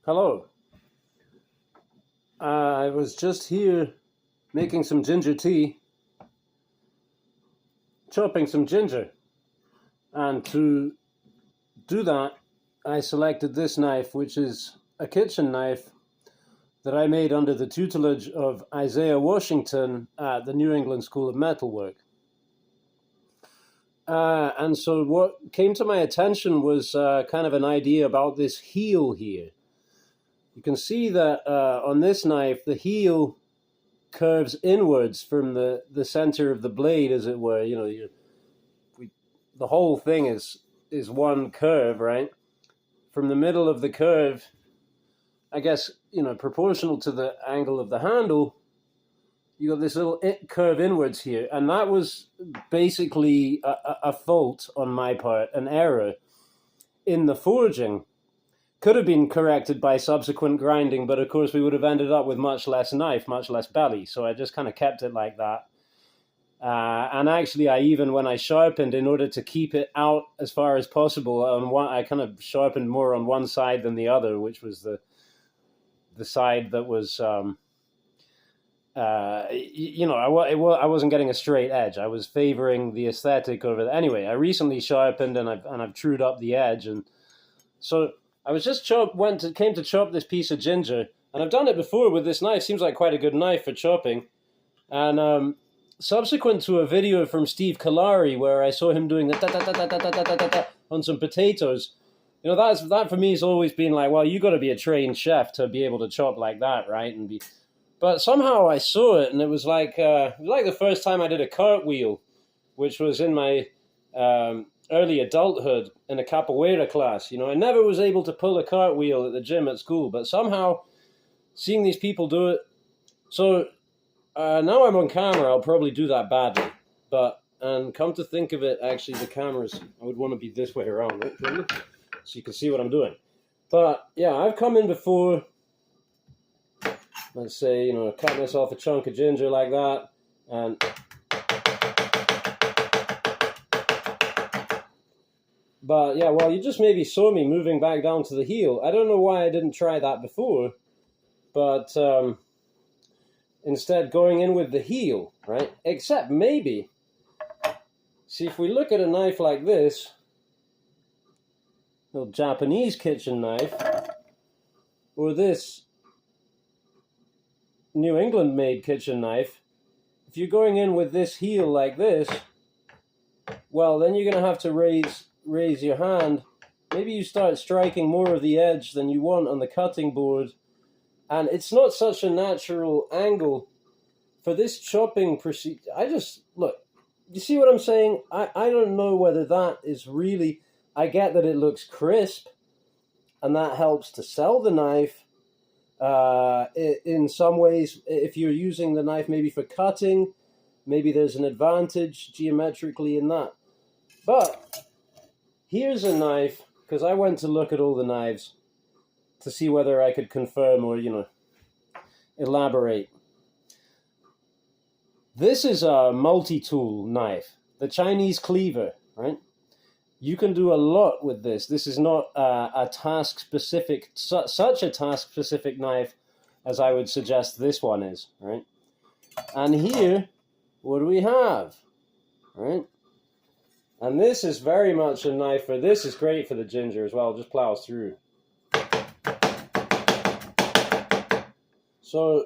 Hello. I was just here making some ginger tea, chopping some ginger. And to do that, I selected this knife, which is a kitchen knife that I made under the tutelage of Isaiah Washington at the New England School of Metalwork. And so what came to my attention was kind of an idea about this heel here. You can see that on this knife, the heel curves inwards from the center of the blade, as it were. You know, the whole thing is one curve, right? From the middle of the curve, I guess, proportional to the angle of the handle, you got this little curve inwards here. And that was basically a fault on my part, an error in the forging. Could have been corrected by subsequent grinding, but of course we would have ended up with much less knife, much less belly. So I just kind of kept it like that. And actually, when I sharpened, in order to keep it out as far as possible, I kind of sharpened more on one side than the other, which was the side that was, I wasn't getting a straight edge. I was favoring the aesthetic over it. Anyway, I recently sharpened and I've trued up the edge, and so I was just came to chop this piece of ginger, and I've done it before with this knife. Seems like quite a good knife for chopping, and subsequent to a video from Steve Kalari where I saw him doing the on some potatoes, that for me has always been like, well, you got to be a trained chef to be able to chop like that, right? But somehow I saw it, and it was like the first time I did a cartwheel, which was in my early adulthood in a capoeira class. I never was able to pull a cartwheel at the gym at school, but somehow seeing these people do it. So now I'm on camera, I'll probably do that badly. And come to think of it, actually the cameras, I would want to be this way around, right? So you can see what I'm doing. But yeah, I've come in before, let's say, cut myself a chunk of ginger like that, and but yeah, well, you just maybe saw me moving back down to the heel. I don't know why I didn't try that before, but instead going in with the heel, right? Except maybe, see, if we look at a knife like this, little Japanese kitchen knife, or this New England made kitchen knife, if you're going in with this heel like this, well, then you're going to have to raise your hand. Maybe you start striking more of the edge than you want on the cutting board, and it's not such a natural angle for this chopping procedure. Look, you see what I'm saying? I don't know whether that is really, I get that it looks crisp, and that helps to sell the knife. In some ways, if you're using the knife maybe for cutting, maybe there's an advantage geometrically in that. But here's a knife, because I went to look at all the knives to see whether I could confirm or, elaborate. This is a multi-tool knife, the Chinese cleaver, right? You can do a lot with this. This is not a task-specific, such a task-specific knife as I would suggest this one is, right? And here, what do we have, right? And this is very much a knife this is great for the ginger as well, it just plows through. So,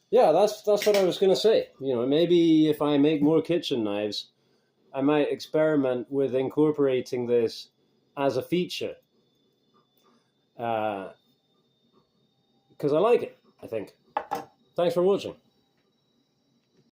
yeah, that's what I was going to say. Maybe if I make more kitchen knives, I might experiment with incorporating this as a feature. Because I like it, I think. Thanks for watching.